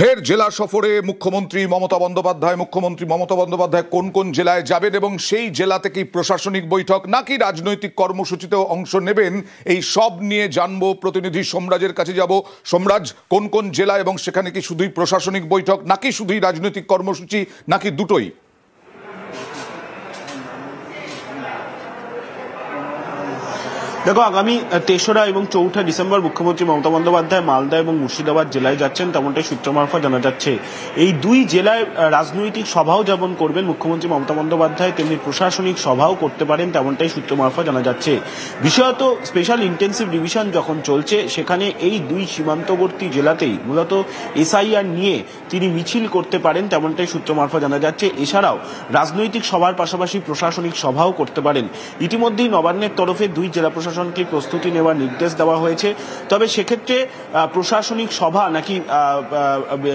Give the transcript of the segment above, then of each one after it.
ফের জেলা সফরে মুখ্যমন্ত্রী মমতা বন্দ্যোপাধ্যায় কোন কোন জেলায় যাবেন এবং সেই জেলা থেকেই প্রশাসনিক বৈঠক নাকি রাজনৈতিক কর্মসূচিতেও অংশ নেবেন, এই সব নিয়ে জানবো। প্রতিনিধি সোমরাজের কাছে যাব। সোমরাজ, কোন কোন জেলা এবং সেখানে কি শুধুই প্রশাসনিক বৈঠক নাকি শুধুই রাজনৈতিক কর্মসূচি নাকি দুটোই? দেখো, আগামী ৩রা এবং ৪ঠা ডিসেম্বর মুখ্যমন্ত্রী মমতা বন্দ্যোপাধ্যায় মালদা এবং মুর্শিদাবাদ জেলায় যাচ্ছেন, তেমনটাই সূত্র মারফত জানা যাচ্ছে। এই দুই জেলায় রাজনৈতিক সভাও যেমন করবেন মুখ্যমন্ত্রী মমতা বন্দ্যোপাধ্যায়, তেমনি প্রশাসনিক সভাও করতে পারেন, তেমনটাই সূত্র মারফত জানা যাচ্ছে। বিশেষত স্পেশাল ইন্টেন্সিভ ডিভিশন যখন চলছে, সেখানে এই দুই সীমান্তবর্তী জেলাতেই মূলত এসআইআর নিয়ে তিনি মিছিল করতে পারেন, তেমনটাই সূত্র মারফত জানা যাচ্ছে। এছাড়াও রাজনৈতিক সভার পাশাপাশি প্রশাসনিক সভাও করতে পারেন। ইতিমধ্যেই নবান্নের তরফে দুই জেলা প্রশাসনকে প্রস্তুতি নেওয়ার নির্দেশ দেওয়া হয়েছে। তবে সেক্ষেত্রে প্রশাসনিক সভা নাকি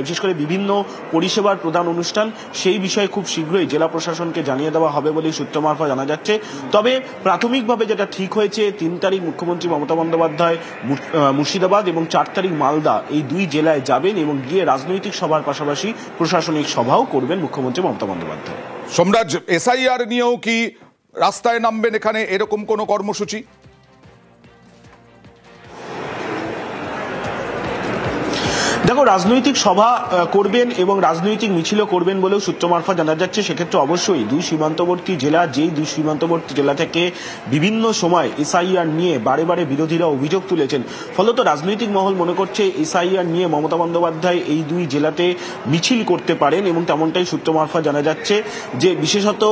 বিশেষ করে বিভিন্ন পরিষেবার প্রদান অনুষ্ঠান, সেই বিষয়ে খুব শীঘ্রই জেলা প্রশাসনকে জানিয়ে দেওয়া হবে বলেই সূত্র মারফত জানা যাচ্ছে। তবে প্রাথমিকভাবে যেটা ঠিক হয়েছে, ৩ তারিখ মুখ্যমন্ত্রী মমতা বন্দ্যোপাধ্যায় মুর্শিদাবাদ এবং ৪ তারিখ মালদা এই দুই জেলায় যাবেন এবং গিয়ে রাজনৈতিক সভার পাশাপাশি প্রশাসনিক সভাও করবেন মুখ্যমন্ত্রী মমতা বন্দ্যোপাধ্যায়। সোমরাজ, এসআইআর নিয়েও কি রাস্তায় নামবেন এখানে, এরকম কোনো কর্মসূচি? দেখো, রাজনৈতিক সভা করবেন এবং রাজনৈতিক মিছিলও করবেন বলেও সূত্র মারফত জানা যাচ্ছে। সেক্ষেত্রে অবশ্যই দুই সীমান্তবর্তী জেলা, যেই দুই সীমান্তবর্তী জেলা থেকে বিভিন্ন সময় এসআইআর নিয়ে বারে বারে বিরোধীরা অভিযোগ তুলেছেন, ফলত রাজনৈতিক মহল মনে করছে এসআইআর নিয়ে মমতা বন্দ্যোপাধ্যায় এই দুই জেলাতে মিছিল করতে পারেন এবং তেমনটাই সূত্র মারফত জানা যাচ্ছে যে বিশেষত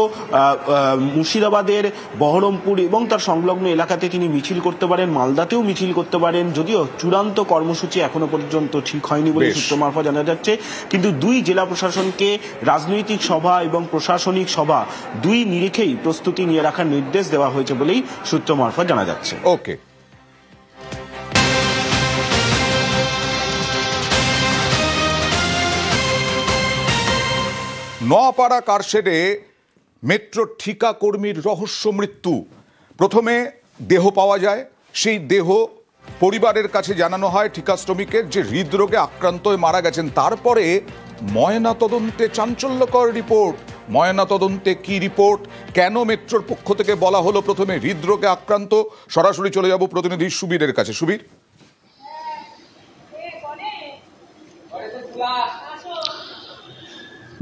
মুর্শিদাবাদের বহরমপুর এবং তার সংলগ্ন এলাকাতে তিনি মিছিল করতে পারেন, মালদাতেও মিছিল করতে পারেন। যদিও চূড়ান্ত কর্মসূচি এখনো পর্যন্ত ঠিক হয়নি বলে সূত্র মারফত জানা যাচ্ছে, কিন্তু দুই জেলা প্রশাসনকে রাজনৈতিক সভা এবং প্রশাসনিক সভা দুই নিরিখেই প্রস্তুতি নিয়ে রাখার নির্দেশ দেওয়া হয়েছে বলেই সূত্র মারফত জানা যাচ্ছে। ওকে। নোয়াপাড়া কারশেডে মেট্রো ঠিকা কর্মীর রহস্য মৃত্যু। প্রথমে দেহ পাওয়া যায়, সেই দেহ পরিবারের কাছে জানানো হয় ঠিকা শ্রমিকের যে হৃদরোগে আক্রান্ত হয়ে মারা গেছেন। তারপরে ময়না তদন্তে চাঞ্চল্যকর রিপোর্ট। ময়না তদন্তে কি রিপোর্ট, কেন মেট্রোর পক্ষ থেকে বলা হলো প্রথমে হৃদরোগে আক্রান্ত? সরাসরি চলে যাব প্রতিনিধি সুবীরের কাছে। সুবীর,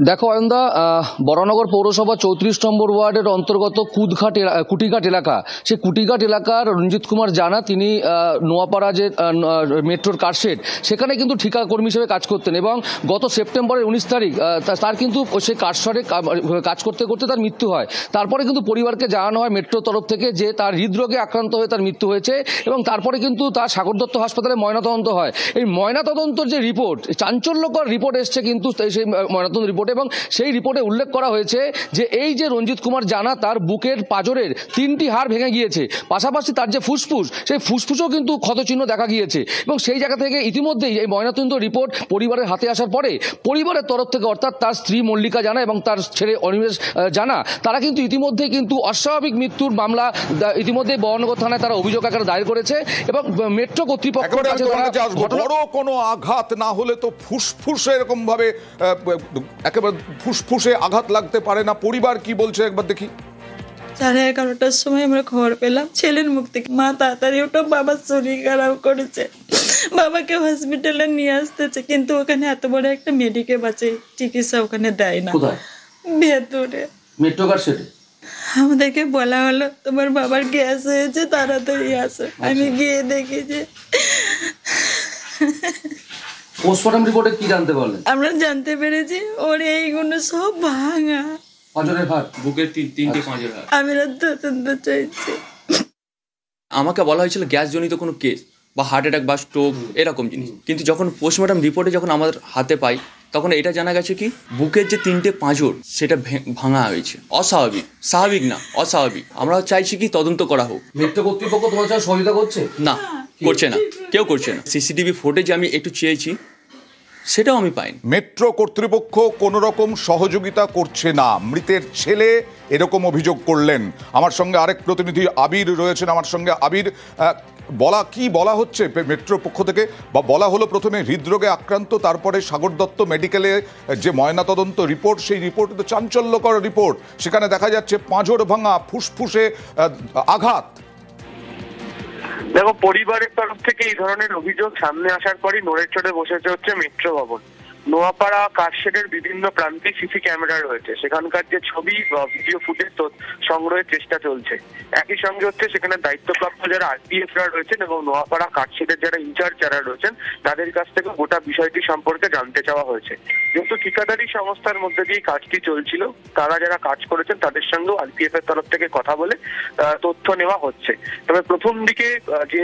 দেখো অয়নদা, বরানগর পৌরসভা ৩৪ নম্বর ওয়ার্ডের অন্তর্গত কুটিঘাট এলাকা, সেই কুটিঘাট এলাকার রঞ্জিত কুমার জানা, তিনি নোয়াপাড়া যে মেট্রোর কারশেড, সেখানে কিন্তু ঠিকা কর্মী হিসেবে কাজ করতেন এবং গত সেপ্টেম্বরের ১৯ তারিখ তার কিন্তু সেই কারশেডে কাজ করতে করতে তার মৃত্যু হয়। তারপরে কিন্তু পরিবারকে জানানো হয় মেট্রোর তরফ থেকে যে তার হৃদরোগে আক্রান্ত হয়ে তার মৃত্যু হয়েছে এবং তারপরে কিন্তু তার সাগর দত্ত হাসপাতালে ময়নাতদন্ত হয়। এই ময়নাতদন্তর যে রিপোর্ট, চাঞ্চল্যকর রিপোর্ট এসছে কিন্তু সেই ময়নাতদন্ত রিপোর্ট, এবং সেই রিপোর্টে উল্লেখ করা হয়েছে যে এই যে রঞ্জিত কুমার জানা, তার বুকের পাঁজরের 3টি হাড় ভেঙে গিয়েছে, পাশাপাশি তার যে ফুসফুস, সেই ফুসফুসও কিন্তু ক্ষতচিহ্ন দেখা গিয়েছে। এবং সেই জায়গা থেকে ইতিমধ্যেই এই ময়নাতদন্ত রিপোর্ট পরিবারের হাতে আসার পরে পরিবারের তরফ থেকে, অর্থাৎ তার স্ত্রী মল্লিকা জানা এবং তার ছেলে অনিমেষ জানা, তারা কিন্তু ইতিমধ্যেই কিন্তু অস্বাভাবিক মৃত্যুর মামলা ইতিমধ্যেই বরানগর থানায় তারা অভিযোগ আকারে দায়ের করেছে এবং মেট্রো কর্তৃপক্ষের কাছে বড় কোনো আঘাত না হলে তো ফুসফুসে এরকম ভাবে একেবারে ফুসফুসে আঘাত লাগতে পারে না। পরিবার কি বলছে একবার দেখি। 11:30টার সময় আমরা খবর পেলাম ছেলের মুখ থেকে, মা তাড়াতাড়ি ওটা, বাবার শরীর খারাপ করেছে, বাবাকে হসপিটালে নিয়ে আসতেছে, কিন্তু ওখানে এত বড় একটা মেডিকেল আছে, চিকিৎসা ওখানে দেয় না। ভেতরে মেট্রো কারশেডে আমাদেরকে বলা হলো তোমার বাবার গ্যাস হয়েছে, তাড়াতাড়ি আসো। আমি গিয়ে দেখি যে পোস্টমর্টম রিপোর্টে কি জানতে পারলেন? আমরা জানতে পেরেছি ওর এইগুলো সব ভাঙা, পাঁজরের হাড়, বুকের 3টে পাঁজরের হাড়। আমি তদন্ত চাইছি। আমাকে বলা হয়েছিল গ্যাস জনিত কোনো কেস বা হার্ট অ্যাটাক বা স্ট্রোক এরকম জিনিস, কিন্তু যখন পোস্টমর্টম রিপোর্টে যখন আমাদের হাতে পাই, তখন এটা জানা গেছে কি বুকের যে 3টে পাঁজর সেটা ভাঙা হয়েছে। অস্বাভাবিক, স্বাভাবিক না, অস্বাভাবিক। আমরা চাইছি কি তদন্ত করা হোক। মেট্রো কর্তৃপক্ষ তোমার সাথে সহযোগিতা করছে? না, করছে না, কেউ করছে না। সিসিটিভি ফুটেজ আমি একটু চেয়েছি, সেটাও আমি পাইনি। মেট্রো কর্তৃপক্ষ কোনো রকম সহযোগিতা করছে না, মৃতের ছেলে এরকম অভিযোগ করলেন। আমার সঙ্গে আরেক প্রতিনিধি আবির রয়েছেন আমার সঙ্গে। আবির, কি বলা হচ্ছে মেট্রোর পক্ষ থেকে, বা বলা হলো প্রথমে হৃদরোগে আক্রান্ত, তারপরে সাগর দত্ত মেডিকেলে যে ময়নাতদন্ত রিপোর্ট, সেই রিপোর্ট তো চাঞ্চল্যকর রিপোর্ট। সেখানে দেখা যাচ্ছে পাঁজর ভাঙা, ফুসফুসে আঘাত। দেখো, পরিবারের তরফ থেকে এই ধরনের অভিযোগ সামনে আসার পরই নড়ে চড়ে বসেছে হচ্ছে মেট্রো ভবন। নোয়াপাড়া কারশেডের বিভিন্ন প্রান্তে সিসি ক্যামেরা রয়েছে, সেখানকার যে ছবি বা ভিডিও ফুটেজ সংগ্রহের চেষ্টা চলছে। একই সঙ্গে হচ্ছে সেখানে দায়িত্বপ্রাপ্ত যারা আরপিএফরা রয়েছেন এবং নোয়াপাড়া কারশেডের যারা ইনচার্জ যারা রয়েছেন তাদের কাছ থেকে গোটা বিষয়টি সম্পর্কে জানতে চাওয়া হয়েছে। যেহেতু ঠিকাদারি সংস্থার মধ্যে দিয়ে কাজটি চলছিল, তারা যারা কাজ করেছেন তাদের সঙ্গেও আরপিএফ এর তরফ থেকে কথা বলে তথ্য নেওয়া হচ্ছে। তবে প্রথম দিকে যে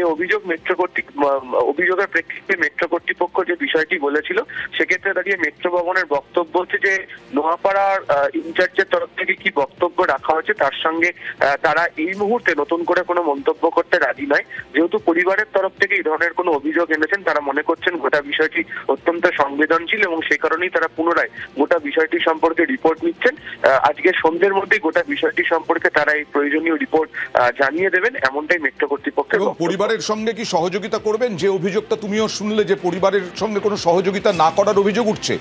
অভিযোগের প্রেক্ষিতে মেট্রো কর্তৃপক্ষ যে বিষয়টি বলেছিল, সেক্ষেত্রে দাঁড়িয়ে মেট্রো ভবনের বক্তব্য হচ্ছে যে নোয়াপাড়ার ইনচার্জের তরফ থেকে কি বক্তব্য রাখা হয়েছে তার সঙ্গে তারা এই মুহূর্তে নতুন করে কোনো মন্তব্য করতে রাজি নয়। যেহেতু পরিবারের তরফ থেকে এই ধরনের কোনো অভিযোগ এনেছেন, তারা মনে করছেন গোটা বিষয়টি অত্যন্ত সংবেদনশীল এবং সেই কারণেই তারা পুনরায় গোটা বিষয়টি সম্পর্কে রিপোর্ট নিচ্ছেন। আজকে সন্ধ্যের মধ্যেই গোটা বিষয়টি সম্পর্কে তারা এই প্রয়োজনীয় রিপোর্ট জানিয়ে দেবেন, এমনটাই মেট্রো কর্তৃপক্ষ। এবং পরিবারের সঙ্গে কি সহযোগিতা করবেন? যে অভিযোগটা তুমিও শুনলে যে পরিবারের সঙ্গে কোনো সহযোগিতা না করার অভিযোগ উঠছে।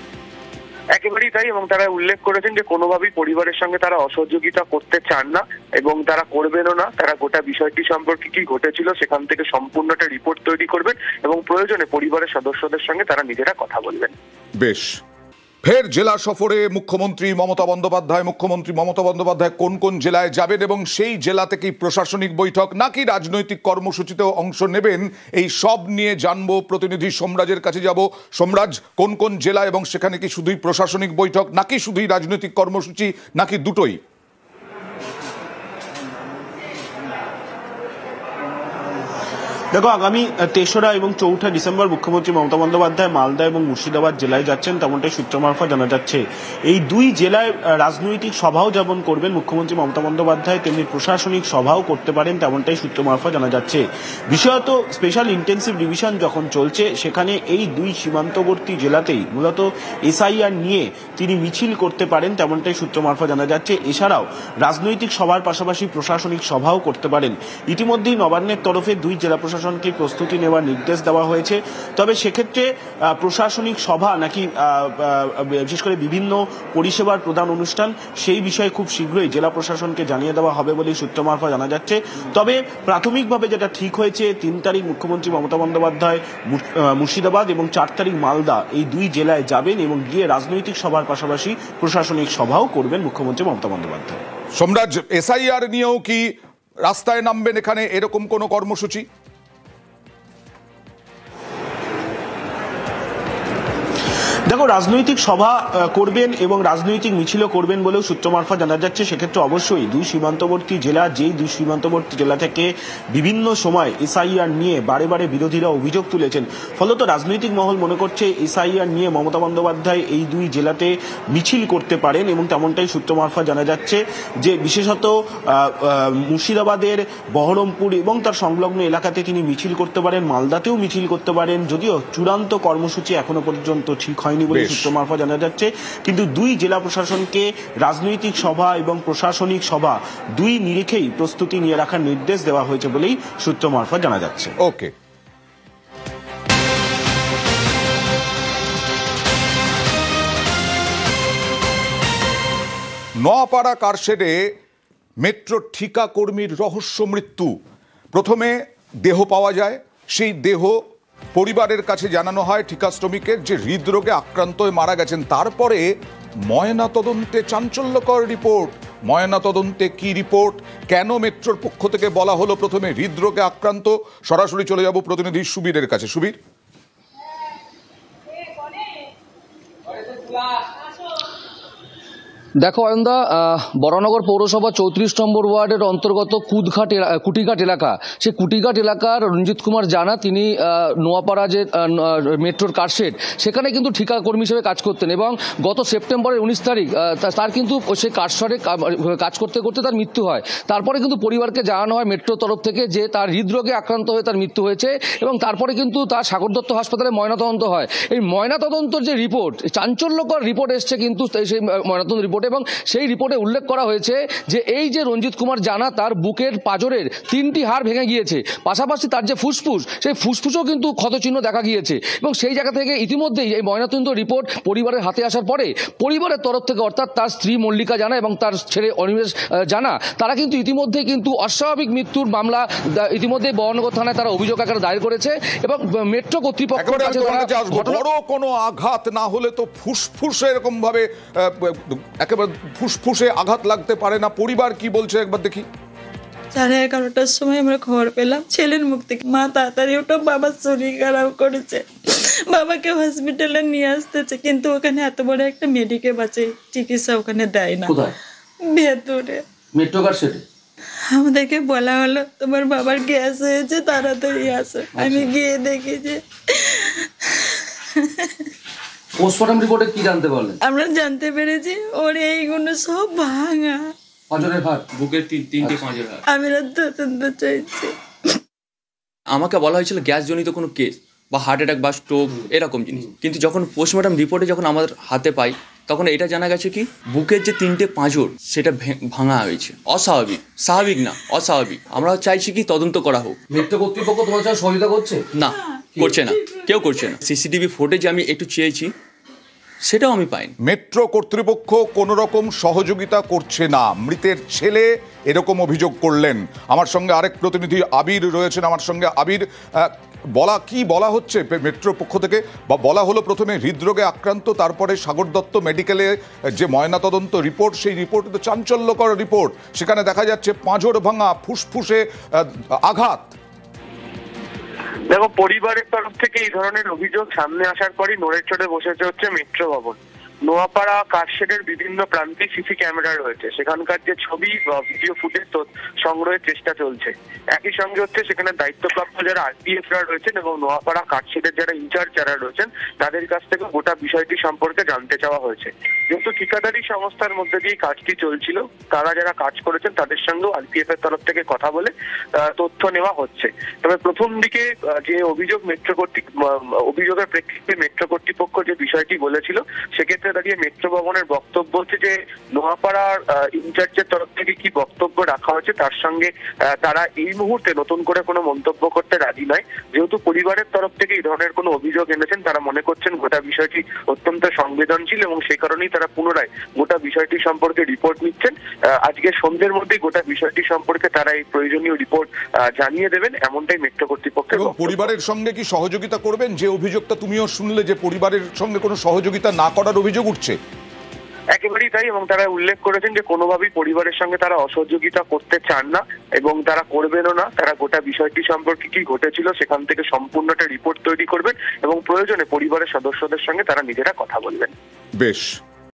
একেবারেই তাই, এবং তারা উল্লেখ করেছেন যে কোনোভাবেই পরিবারের সঙ্গে তারা অসহযোগিতা করতে চান না এবং তারা করবেনও না। তারা গোটা বিষয়টি সম্পর্কে কি ঘটেছিল সেখান থেকে সম্পূর্ণ একটা রিপোর্ট তৈরি করবেন এবং প্রয়োজনে পরিবারের সদস্যদের সঙ্গে তারা নিজেরা কথা বলবেন। বেশ, ফের জেলা সফরে মুখ্যমন্ত্রী মমতা বন্দ্যোপাধ্যায় কোন কোন জেলায় যাবেন এবং সেই জেলা থেকেই প্রশাসনিক বৈঠক নাকি রাজনৈতিক কর্মসূচিতেও অংশ নেবেন, এই সব নিয়ে জানবো। প্রতিনিধি সোমরাজের কাছে যাব। সোমরাজ, কোন কোন জেলা এবং সেখানে কি শুধুই প্রশাসনিক বৈঠক নাকি শুধুই রাজনৈতিক কর্মসূচি নাকি দুটোই? দেখো, আগামী ৩রা এবং ৪ঠা ডিসেম্বর মুখ্যমন্ত্রী মমতা বন্দ্যোপাধ্যায় মালদা এবং মুর্শিদাবাদ জেলায় যাচ্ছেন, তেমনটাই সূত্র মারফত জানা যাচ্ছে। এই দুই জেলায় রাজনৈতিক সভাও যেমন করবেন মুখ্যমন্ত্রী মমতা বন্দ্যোপাধ্যায়, তেমনি প্রশাসনিক সভাও করতে পারেন, তেমনটাই সূত্র মারফত জানা যাচ্ছে। বিশেষত স্পেশাল ইন্টেন্সিভ ডিভিশন যখন চলছে, সেখানে এই দুই সীমান্তবর্তী জেলাতেই মূলত এসআইআর নিয়ে তিনি মিছিল করতে পারেন, তেমনটাই সূত্র মারফত জানা যাচ্ছে। এছাড়াও রাজনৈতিক সভার পাশাপাশি প্রশাসনিক সভাও করতে পারেন। ইতিমধ্যেই নবান্নের তরফে দুই জেলা প্রশাসনকে প্রস্তুতি নেওয়ার নির্দেশ দেওয়া হয়েছে। তবে সেক্ষেত্রে প্রশাসনিক সভা নাকি বিশেষ করে বিভিন্ন পরিষেবার প্রদান অনুষ্ঠান, সেই বিষয়ে খুব শীঘ্রই জেলা প্রশাসনকে জানিয়ে দেওয়া হবে বলে সূত্র মারফত জানা যাচ্ছে। তবে প্রাথমিকভাবে যেটা ঠিক হয়েছে, ৩ তারিখ মুখ্যমন্ত্রী মমতা বন্দ্যোপাধ্যায় মুর্শিদাবাদ এবং ৪ তারিখ মালদা, এই দুই জেলায় যাবেন এবং গিয়ে রাজনৈতিক সভার পাশাপাশি প্রশাসনিক সভাও করবেন মুখ্যমন্ত্রী মমতা বন্দ্যোপাধ্যায়। সোমরাজ, এসআইআর নিয়েও কি রাস্তায় নামবেন এখানে, এরকম কোনো কর্মসূচি? দেখো, রাজনৈতিক সভা করবেন এবং রাজনৈতিক মিছিলও করবেন বলেও সূত্র মারফত জানা যাচ্ছে। সেক্ষেত্রে অবশ্যই দুই সীমান্তবর্তী জেলা, যেই দুই সীমান্তবর্তী জেলা থেকে বিভিন্ন সময় এসআইআর নিয়ে বারে বারে বিরোধীরা অভিযোগ তুলেছেন, ফলত রাজনৈতিক মহল মনে করছে এসআইআর নিয়ে মমতা বন্দ্যোপাধ্যায় এই দুই জেলাতে মিছিল করতে পারেন এবং তেমনটাই সূত্র মারফত জানা যাচ্ছে যে বিশেষত মুর্শিদাবাদের বহরমপুর এবং তার সংলগ্ন এলাকাতে তিনি মিছিল করতে পারেন, মালদাতেও মিছিল করতে পারেন। যদিও চূড়ান্ত কর্মসূচি এখনো পর্যন্ত ঠিক হয়নি বলে সূত্র মারফত জানা যাচ্ছে, কিন্তু দুই জেলা প্রশাসনকে রাজনৈতিক সভা এবং প্রশাসনিক সভা দুই নিরিখেই প্রস্তুতি নিয়ে রাখার নির্দেশ দেওয়া হয়েছে বলেই সূত্র মারফত জানা যাচ্ছে। ওকে, নোয়াপাড়া কারশেডে মেট্রো ঠিকা কর্মীর রহস্য মৃত্যু। প্রথমে দেহ পাওয়া যায়, সেই দেহ পরিবারের কাছে জানানো হয় ঠিকা শ্রমিকের যে হৃদরোগে আক্রান্ত হয়ে মারা গেছেন। তারপরে ময়নাতদন্তে চাঞ্চল্যকর রিপোর্ট। ময়নাতদন্তে কি রিপোর্ট, কেন মেট্রোর পক্ষ থেকে বলা হলো প্রথমে হৃদরোগে আক্রান্ত? সরাসরি চলে যাব প্রতিনিধি সুবীরের কাছে। সুবীর, দেখো অয়নদা, বরানগর পৌরসভা ৩৪ নম্বর ওয়ার্ডের অন্তর্গত কুটিঘাট এলাকা, সেই কুটিঘাট এলাকার রঞ্জিত কুমার জানা, তিনি নোয়াপাড়া যে মেট্রোর কারশেড, সেখানে কিন্তু ঠিকা কর্মী হিসেবে কাজ করতেন এবং গত সেপ্টেম্বরের ১৯ তারিখ তার কিন্তু সেই কারশেডে কাজ করতে করতে তার মৃত্যু হয়। তারপরে কিন্তু পরিবারকে জানানো হয় মেট্রোর তরফ থেকে যে তার হৃদরোগে আক্রান্ত হয়ে তার মৃত্যু হয়েছে এবং তারপরে কিন্তু তার সাগর দত্ত হাসপাতালে ময়নাতদন্ত হয়। এই ময়নাতদন্তর যে রিপোর্ট, চাঞ্চল্যকর রিপোর্ট এসছে, কিন্তু সেই ময়নাতদন্ত রিপোর্ট রিপোর্ট, এবং সেই রিপোর্টে উল্লেখ করা হয়েছে যে এই যে রঞ্জিত কুমার জানা, তার বুকের পাঁজরের 3টি হাড় ভেঙে গিয়েছে, পাশাপাশি তার যে ফুসফুস, সেই ফুসফুসও কিন্তু ক্ষতচিহ্ন দেখা গিয়েছে। এবং সেই জায়গা থেকে ইতিমধ্যেই এই ময়নাতদন্ত রিপোর্ট পরিবারের হাতে আসার পরে পরিবারের তরফ থেকে, অর্থাৎ তার স্ত্রী মল্লিকা জানা এবং তার ছেলে অনিমেষ জানা, তারা কিন্তু ইতিমধ্যে কিন্তু অস্বাভাবিক মৃত্যুর মামলা ইতিমধ্যে বরানগর থানায় তারা অভিযোগ আকারে দায়ের করেছে এবং মেট্রো কর্তৃপক্ষের কাছে বড় কোনো আঘাত না হলে তো ফুসফুসে এরকম ভাবে একেবারে ফুসফুসে আঘাত লাগতে পারে না। পরিবার কি বলছে একবার দেখি। 11:30টার সময় আমরা খবর পেলাম ছেলের মুখ থেকে, মা তাড়াতাড়ি ওঠো, বাবার শরীর খারাপ করেছে, বাবাকে হসপিটালে নিয়ে আসতেছে, কিন্তু ওখানে এত বড় একটা মেডিকেল আছে, চিকিৎসা ওখানে দেয় না। ভেতরে মেট্রো কারশেডে আমাদেরকে বলা হলো তোমার বাবার গ্যাস হয়েছে, তাড়াতাড়ি আসো। আমি গিয়ে দেখি যে পোস্টমর্টম রিপোর্টে কি জানতে পারলেন? আমরা জানতে পেরেছি ওর এইগুলো সব ভাঙা, পাঁজরের হাড়, বুকের 3টে পাঁজর হাড়। আমি তদন্ত চাইছি। আমাকে বলা হয়েছিল গ্যাস জনিত কোনো কেস বা হার্ট অ্যাটাক বা স্ট্রোক এরকম জিনিস, কিন্তু যখন পোস্টমর্টম রিপোর্টে যখন আমাদের হাতে পাই, তখন এটা জানা গেছে কি বুকের যে 3টে পাঁজর সেটা ভাঙা হয়েছে। অস্বাভাবিক, স্বাভাবিক না, অস্বাভাবিক। আমরা চাইছি কি তদন্ত করা হোক। মেট্রো কর্তৃপক্ষ তোমার সাথে সহযোগিতা করছে? না, করছে না, কেউ করছে না। সিসিটিভি ফুটেজ আমি একটু চেয়েছি, সেটাও আমি পাইনি। মেট্রো কর্তৃপক্ষ কোনো রকম সহযোগিতা করছে না, মৃতের ছেলে এরকম অভিযোগ করলেন। আমার সঙ্গে আরেক প্রতিনিধি আবির রয়েছেন, আমার সঙ্গে আবির, বলা হচ্ছে মেট্রোর পক্ষ থেকে, বা বলা হলো প্রথমে হৃদরোগে আক্রান্ত, তারপরে সাগর দত্ত মেডিকেলে যে ময়নাতদন্ত রিপোর্ট, সেই রিপোর্ট তো চাঞ্চল্যকর রিপোর্ট, সেখানে দেখা যাচ্ছে পাঁজর ভাঙা, ফুসফুসে আঘাত। দেখো, পরিবারের তরফ থেকে এই ধরনের অভিযোগ সামনে আসার পরই নড়েচড়ে বসেছে হচ্ছে মেট্রো ভবন। নোয়াপাড়া কারশেডের বিভিন্ন প্রান্তে সিসি ক্যামেরা রয়েছে, সেখানকার যে ছবি বা ভিডিও ফুটেজ সংগ্রহের চেষ্টা চলছে। একই সঙ্গে হচ্ছে সেখানে দায়িত্বপ্রাপ্ত যারা আরপিএফরা রয়েছেন এবং নোয়াপাড়া কারশেডের যারা ইনচার্জ যারা রয়েছেন, তাদের কাছ থেকে গোটা বিষয়টি সম্পর্কে জানতে চাওয়া হয়েছে। যেহেতু ঠিকাদারি সংস্থার মধ্যে দিয়ে কাজটি চলছিল, তারা যারা কাজ করেছেন তাদের সঙ্গেও আরপিএফ এর তরফ থেকে কথা বলে তথ্য নেওয়া হচ্ছে। তবে প্রথম দিকে যে অভিযোগের প্রেক্ষিতে মেট্রো কর্তৃপক্ষ যে বিষয়টি বলেছিল, সেক্ষেত্রে দাঁড়িয়ে মেট্রো ভবনের বক্তব্য হচ্ছে যে নোয়াপাড়ার ইনচার্জের তরফ থেকে কি বক্তব্য রাখা হয়েছে তার সঙ্গে তারা এই মুহূর্তে নতুন করে কোনো মন্তব্য করতে রাজি নয়। যেহেতু পরিবারের তরফ থেকে এই ধরনের কোনো অভিযোগ এনেছেন, তারা মনে করছেন গোটা বিষয়টি অত্যন্ত সংবেদনশীল এবং সেই কারণেই তারা পুনরায় গোটা বিষয়টি সম্পর্কে রিপোর্ট নিচ্ছেন। আজকে সন্ধ্যের মধ্যেই গোটা বিষয়টি সম্পর্কে তারা এই প্রয়োজনীয় রিপোর্ট জানিয়ে দেবেন, এমনটাই মেট্রো কর্তৃপক্ষ। এবং পরিবারের সঙ্গে কি সহযোগিতা করবেন? যে অভিযোগটা তুমিও শুনলে যে পরিবারের সঙ্গে কোনো সহযোগিতা না করার অভিযোগ উঠছে। একেবারেই তাই, এবং তারা উল্লেখ করেছেন যে কোনোভাবেই পরিবারের সঙ্গে তারা অসহযোগিতা করতে চান না এবং তারা করবেনও না। তারা গোটা বিষয়টি সম্পর্কে কি ঘটেছিল সেখান থেকে সম্পূর্ণ একটা রিপোর্ট তৈরি করবেন এবং প্রয়োজনে পরিবারের সদস্যদের সঙ্গে তারা নিজেরা কথা বলবেন। বেশ।